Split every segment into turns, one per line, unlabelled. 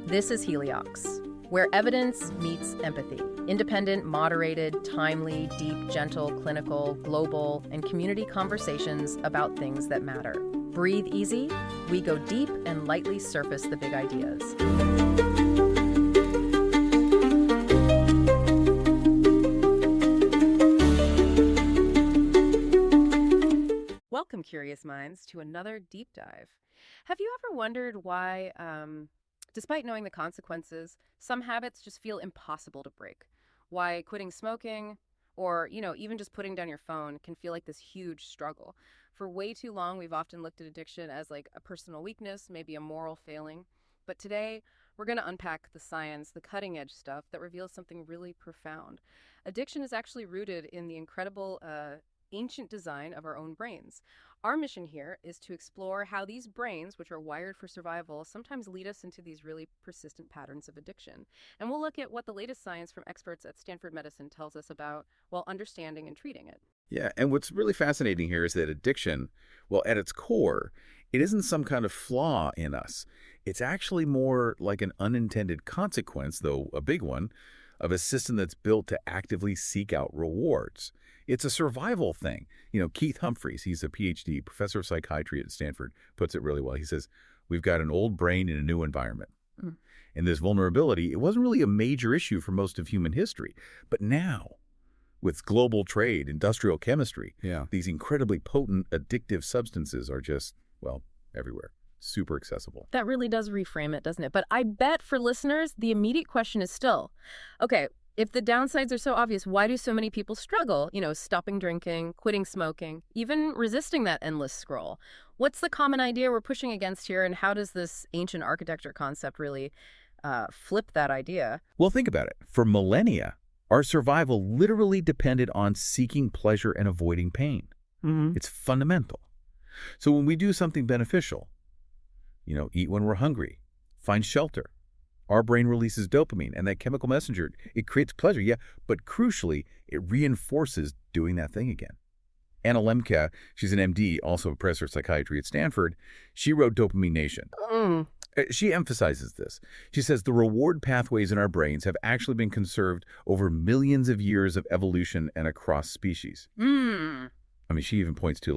This is Heliox, where evidence meets empathy. Independent, moderated, timely, deep, gentle, clinical, global, and community conversations about things that matter. Breathe easy, we go deep and lightly surface the big ideas. Welcome, curious minds, to another deep dive. Have you ever wondered why, despite knowing the consequences, some habits just feel impossible to break? Why quitting smoking or, even just putting down your phone can feel like this huge struggle? For way too long, we've often looked at addiction as like a personal weakness, maybe a moral failing. But today, we're going to unpack the science, the cutting edge stuff that reveals something really profound. Addiction is actually rooted in the incredible ancient design of our own brains. Our mission here is to explore how these brains, which are wired for survival, sometimes lead us into these really persistent patterns of addiction. And we'll look at what the latest science from experts at Stanford Medicine tells us about, well, understanding and treating it.
Yeah, and what's really fascinating here is that addiction, well, at its core, it isn't some kind of flaw in us. It's actually more like an unintended consequence, though a big one, of a system that's built to actively seek out rewards. It's a survival thing. Keith Humphreys, he's a PhD, professor of psychiatry at Stanford, puts it really well. He says, we've got an old brain in a new environment. And this vulnerability, it wasn't really a major issue for most of human history. But now, with global trade, industrial chemistry, these incredibly potent addictive substances are just, well, everywhere. Super accessible.
That really does reframe it, doesn't it? But I bet for listeners, the immediate question is still, okay, if the downsides are so obvious, why do so many people struggle, stopping drinking, quitting smoking, even resisting that endless scroll? What's the common idea we're pushing against here, and how does this ancient architecture concept really flip that idea?
Well, think about it. For millennia, our survival literally depended on seeking pleasure and avoiding pain. It's fundamental. So when we do something beneficial, eat when we're hungry, find shelter, our brain releases dopamine, and that chemical messenger, it creates pleasure, but crucially, it reinforces doing that thing again. Anna Lemke, she's an MD, also a professor of psychiatry at Stanford, she wrote Dopamine Nation. She emphasizes this. She says the reward pathways in our brains have actually been conserved over millions of years of evolution and across species. I mean, she even points to,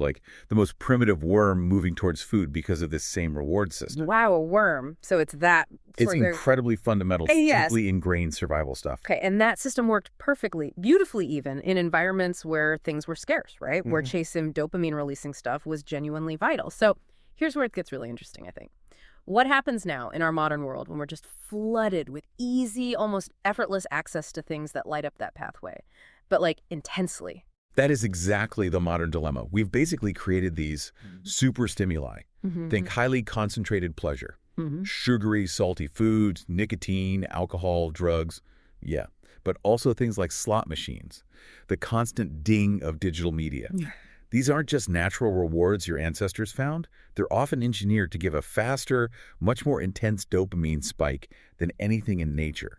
the most primitive worm moving towards food because of this same reward system.
Wow, a worm. So it's that.
It's incredibly fundamental, deeply ingrained survival stuff.
Okay, and that system worked perfectly, beautifully even, in environments where things were scarce, right? Where chasing dopamine-releasing stuff was genuinely vital. So here's where it gets really interesting, I think. What happens now in our modern world when we're just flooded with easy, almost effortless access to things that light up that pathway, but intensely?
That is exactly the modern dilemma. We've basically created these super stimuli. Think highly concentrated pleasure, sugary, salty foods, nicotine, alcohol, drugs. Yeah, but also things like slot machines, the constant ding of digital media. These aren't just natural rewards your ancestors found. They're often engineered to give a faster, much more intense dopamine spike than anything in nature.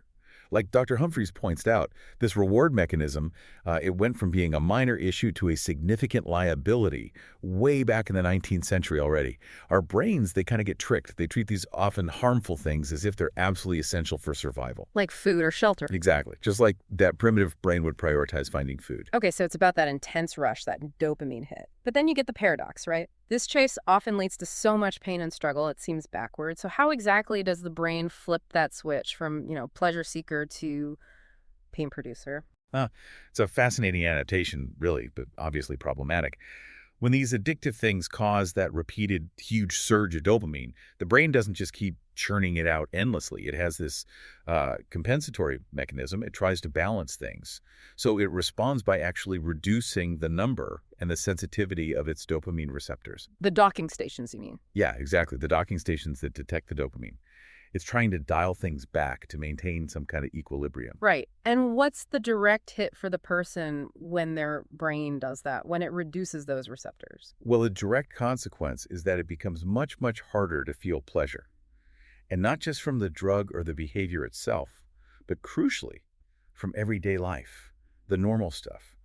Like Dr. Humphreys points out, this reward mechanism, it went from being a minor issue to a significant liability way back in the 19th century already. Our brains, they kind of get tricked. They treat these often harmful things as if they're absolutely essential for survival.
Like food or shelter.
Exactly. Just like that primitive brain would prioritize finding food.
Okay, so it's about that intense rush, that dopamine hit. But then you get the paradox, right? This chase often leads to so much pain and struggle, it seems backwards. So how exactly does the brain flip that switch from, pleasure seeker to pain producer?
It's a fascinating adaptation, really, but obviously problematic. When these addictive things cause that repeated huge surge of dopamine, the brain doesn't just keep churning it out endlessly. It has this compensatory mechanism. It tries to balance things. So it responds by actually reducing the number and the sensitivity of its dopamine receptors.
The docking stations, you mean?
Yeah, exactly. The docking stations that detect the dopamine. It's trying to dial things back to maintain some kind of equilibrium.
Right. And what's the direct hit for the person when their brain does that, when it reduces those receptors?
Well, a direct consequence is that it becomes much, much harder to feel pleasure. And not just from the drug or the behavior itself, but crucially, from everyday life, the normal stuff.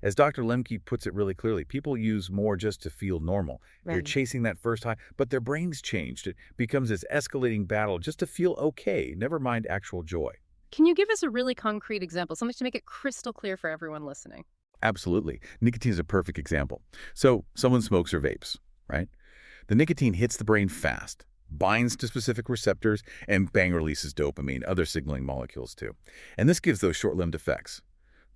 As Dr. Lemke puts it really clearly, people use more just to feel normal. They're
Right.
chasing that first high, but their brain's changed. It becomes this escalating battle just to feel okay, never mind actual joy.
Can you give us a really concrete example, something to make it crystal clear for everyone listening?
Absolutely. Nicotine is a perfect example. So someone smokes or vapes, right? The nicotine hits the brain fast, binds to specific receptors, and bang releases dopamine, other signaling molecules too. And this gives those short-lived effects.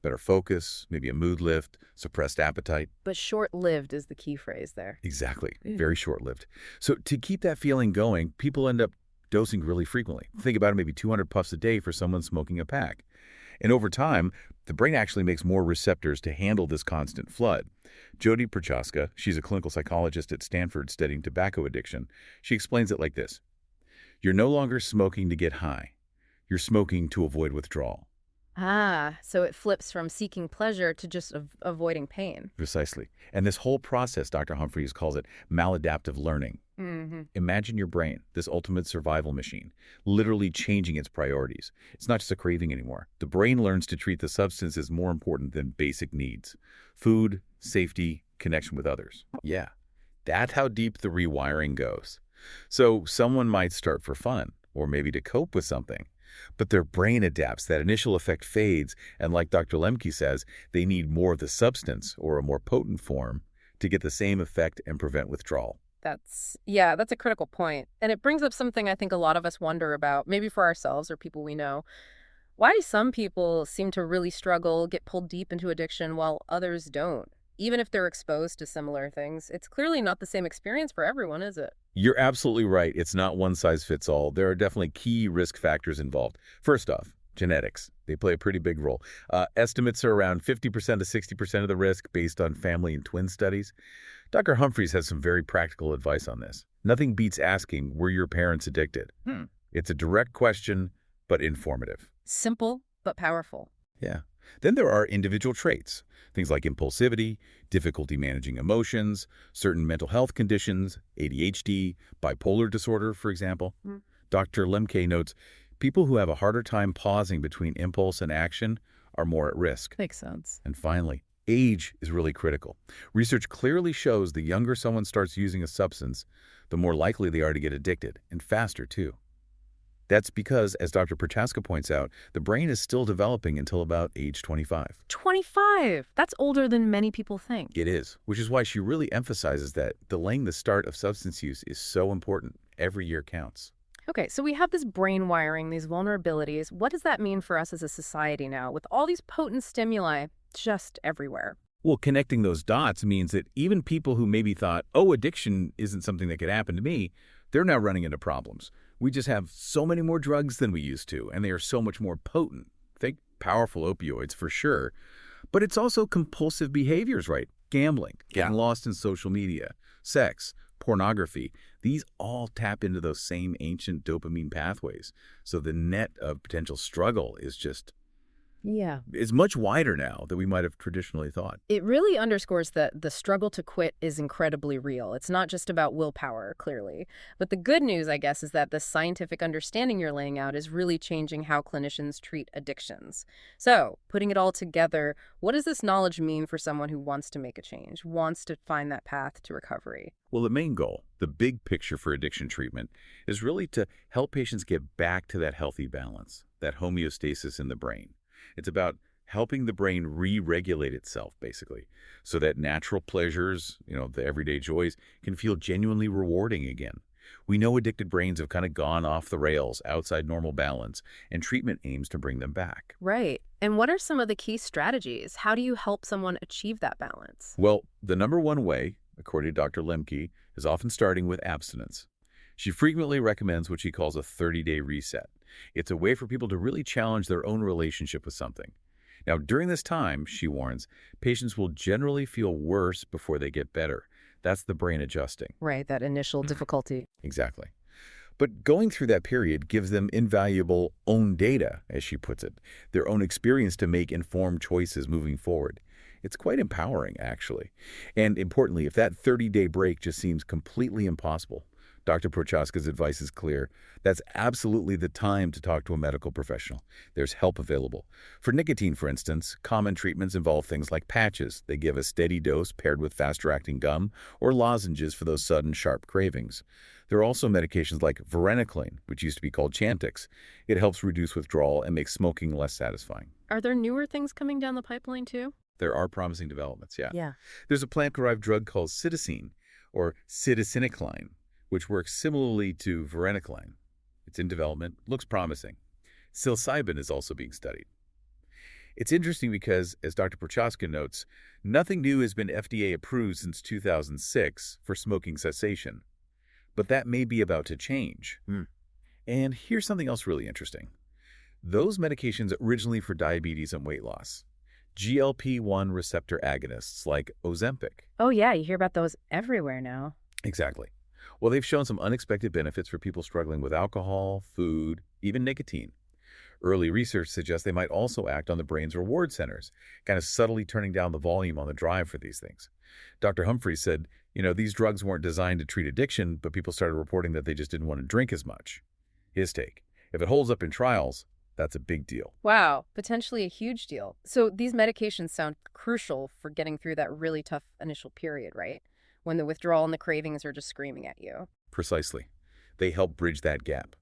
Better focus, maybe a mood lift, suppressed appetite.
But short-lived is the key phrase there.
Exactly.
Yeah.
Very short-lived. So to keep that feeling going, people end up dosing really frequently. Think about it, maybe 200 puffs a day for someone smoking a pack. And over time, the brain actually makes more receptors to handle this constant flood. Jody Prochaska, she's a clinical psychologist at Stanford studying tobacco addiction. She explains it like this. You're no longer smoking to get high. You're smoking to avoid withdrawal.
Ah, so it flips from seeking pleasure to just avoiding pain.
Precisely. And this whole process, Dr. Humphreys calls it maladaptive learning.
Mm-hmm.
Imagine your brain, this ultimate survival machine, literally changing its priorities. It's not just a craving anymore. The brain learns to treat the substance as more important than basic needs. Food, safety, connection with others. Yeah, that's how deep the rewiring goes. So someone might start for fun, or maybe to cope with something. But their brain adapts, that initial effect fades, and like Dr. Lemke says, they need more of the substance, or a more potent form, to get the same effect and prevent withdrawal.
That's a critical point. And it brings up something I think a lot of us wonder about, maybe for ourselves or people we know. Why do some people seem to really struggle, get pulled deep into addiction while others don't? Even if they're exposed to similar things, it's clearly not the same experience for everyone, is it?
You're absolutely right. It's not one size fits all. There are definitely key risk factors involved. First off, genetics. They play a pretty big role. Estimates are around 50% to 60% of the risk based on family and twin studies. Dr. Humphreys has some very practical advice on this. Nothing beats asking, were your parents addicted? It's a direct question, but informative.
Simple, but powerful.
Yeah. Then there are individual traits, things like impulsivity, difficulty managing emotions, certain mental health conditions, ADHD, bipolar disorder, for example. Dr. Lemke notes, people who have a harder time pausing between impulse and action are more at risk.
Makes sense.
And finally, age is really critical. Research clearly shows the younger someone starts using a substance, the more likely they are to get addicted, and faster too. That's because, as Dr. Prochaska points out, the brain is still developing until about age 25.
25! That's older than many people think.
It is, which is why she really emphasizes that delaying the start of substance use is so important. Every year counts.
Okay, so we have this brain wiring, these vulnerabilities. What does that mean for us as a society now, with all these potent stimuli just everywhere?
Well, connecting those dots means that even people who maybe thought, oh, addiction isn't something that could happen to me, they're now running into problems. We just have so many more drugs than we used to, and they are so much more potent. Think powerful opioids for sure. But it's also compulsive behaviors, right? Gambling, getting lost in social media, sex, pornography. These all tap into those same ancient dopamine pathways. So the net of potential struggle is just is much wider now than we might have traditionally thought.
It really underscores that the struggle to quit is incredibly real. It's not just about willpower, clearly. But the good news, I guess, is that the scientific understanding you're laying out is really changing how clinicians treat addictions. So, putting it all together, what does this knowledge mean for someone who wants to make a change, wants to find that path to recovery?
Well, the main goal, the big picture for addiction treatment, is really to help patients get back to that healthy balance, that homeostasis in the brain. It's about helping the brain re-regulate itself, basically, so that natural pleasures, the everyday joys, can feel genuinely rewarding again. We know addicted brains have kind of gone off the rails, outside normal balance, and treatment aims to bring them back.
Right. And what are some of the key strategies? How do you help someone achieve that balance?
Well, the number one way, according to Dr. Lemke, is often starting with abstinence. She frequently recommends what she calls a 30-day reset. It's a way for people to really challenge their own relationship with something. Now, during this time, she warns, patients will generally feel worse before they get better. That's the brain adjusting.
Right, that initial difficulty.
Exactly. But going through that period gives them invaluable own data, as she puts it, their own experience to make informed choices moving forward. It's quite empowering, actually. And importantly, if that 30-day break just seems completely impossible, Dr. Prochaska's advice is clear. That's absolutely the time to talk to a medical professional. There's help available. For nicotine, for instance, common treatments involve things like patches. They give a steady dose paired with faster-acting gum, or lozenges for those sudden, sharp cravings. There are also medications like varenicline, which used to be called Chantix. It helps reduce withdrawal and makes smoking less satisfying.
Are there newer things coming down the pipeline too?
There are promising developments, yeah.
Yeah.
There's a plant-derived drug called cytisine, or cytisinicline, which works similarly to varenicline. It's in development, looks promising. Psilocybin is also being studied. It's interesting because, as Dr. Prochaska notes, nothing new has been FDA approved since 2006 for smoking cessation. But that may be about to change. And here's something else really interesting. Those medications originally for diabetes and weight loss, GLP-1 receptor agonists like Ozempic.
Oh yeah, you hear about those everywhere now.
Exactly. Well, they've shown some unexpected benefits for people struggling with alcohol, food, even nicotine. Early research suggests they might also act on the brain's reward centers, kind of subtly turning down the volume on the drive for these things. Dr. Humphreys said, these drugs weren't designed to treat addiction, but people started reporting that they just didn't want to drink as much. His take: if it holds up in trials, that's a big deal.
Wow, potentially a huge deal. So these medications sound crucial for getting through that really tough initial period, right? When the withdrawal and the cravings are just screaming at you.
Precisely. They help bridge that gap.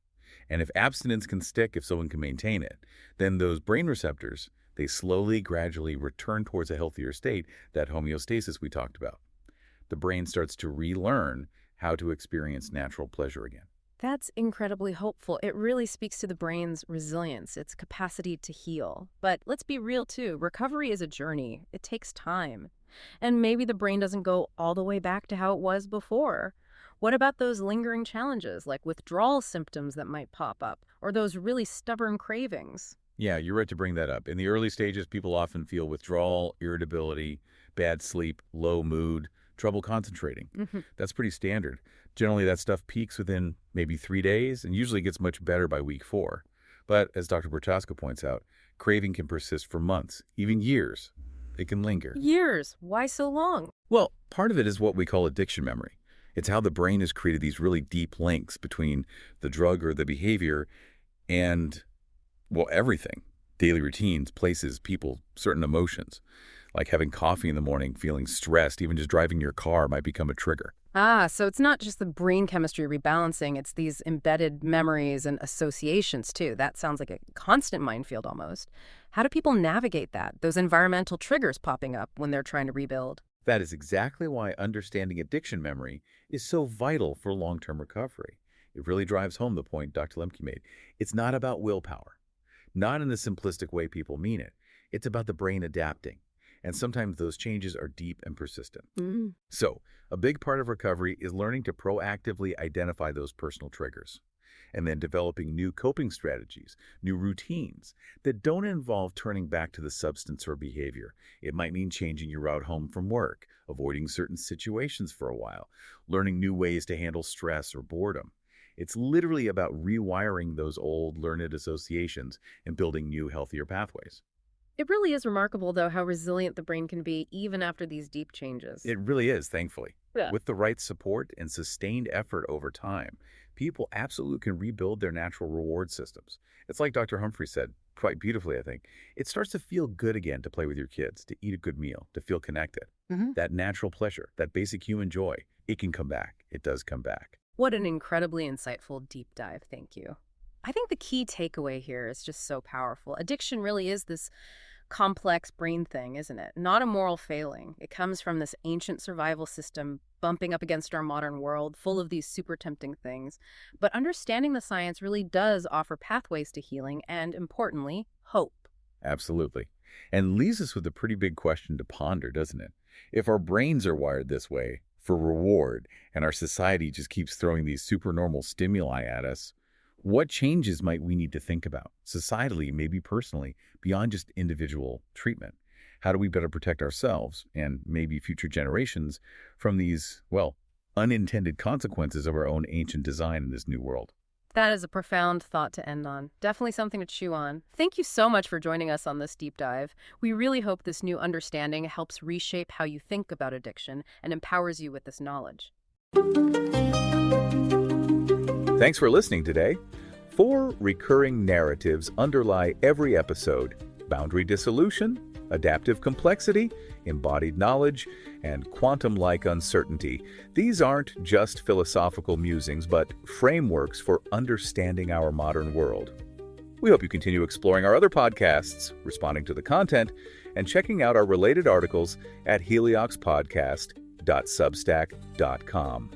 And if abstinence can stick, if someone can maintain it, then those brain receptors, they slowly, gradually return towards a healthier state, that homeostasis we talked about. The brain starts to relearn how to experience natural pleasure again.
That's incredibly hopeful. It really speaks to the brain's resilience, its capacity to heal. But let's be real too, recovery is a journey. It takes time. And maybe the brain doesn't go all the way back to how it was before. What about those lingering challenges, like withdrawal symptoms that might pop up, or those really stubborn cravings?
Yeah, you're right to bring that up. In the early stages, people often feel withdrawal, irritability, bad sleep, low mood, trouble concentrating. That's pretty standard. Generally, that stuff peaks within maybe 3 days and usually gets much better by week 4. But as Dr. Prochaska points out, craving can persist for months, even years. It can linger.
Years? Why so long?
Well, part of it is what we call addiction memory. It's how the brain has created these really deep links between the drug or the behavior and, well, everything. Daily routines, places, people, certain emotions. Like having coffee in the morning, feeling stressed, even just driving your car might become a trigger.
Ah, so it's not just the brain chemistry rebalancing, it's these embedded memories and associations too. That sounds like a constant minefield almost. How do people navigate that, those environmental triggers popping up when they're trying to rebuild?
That is exactly why understanding addiction memory is so vital for long-term recovery. It really drives home the point Dr. Lemke made. It's not about willpower, not in the simplistic way people mean it. It's about the brain adapting. And sometimes those changes are deep and persistent. So, a big part of recovery is learning to proactively identify those personal triggers, and then developing new coping strategies, new routines that don't involve turning back to the substance or behavior. It might mean changing your route home from work, avoiding certain situations for a while, learning new ways to handle stress or boredom. It's literally about rewiring those old learned associations and building new, healthier pathways.
It really is remarkable, though, how resilient the brain can be even after these deep changes.
It really is, thankfully.
Yeah.
With the right support and sustained effort over time, people absolutely can rebuild their natural reward systems. It's like Dr. Humphrey said, quite beautifully, I think. It starts to feel good again to play with your kids, to eat a good meal, to feel connected. That natural pleasure, that basic human joy, it can come back. It does come back.
What an incredibly insightful deep dive. Thank you. I think the key takeaway here is just so powerful. Addiction really is this complex brain thing, isn't it? Not a moral failing. It comes from this ancient survival system bumping up against our modern world, full of these super tempting things. But understanding the science really does offer pathways to healing and, importantly, hope.
Absolutely. And leaves us with a pretty big question to ponder, doesn't it? If our brains are wired this way, for reward, and our society just keeps throwing these supernormal stimuli at us, what changes might we need to think about, societally, maybe personally, beyond just individual treatment? How do we better protect ourselves and maybe future generations from these, well, unintended consequences of our own ancient design in this new world?
That is a profound thought to end on. Definitely something to chew on. Thank you so much for joining us on this deep dive. We really hope this new understanding helps reshape how you think about addiction and empowers you with this knowledge.
Thanks for listening today. 4 recurring narratives underlie every episode: boundary dissolution, adaptive complexity, embodied knowledge, and quantum-like uncertainty. These aren't just philosophical musings, but frameworks for understanding our modern world. We hope you continue exploring our other podcasts, responding to the content, and checking out our related articles at helioxpodcast.substack.com.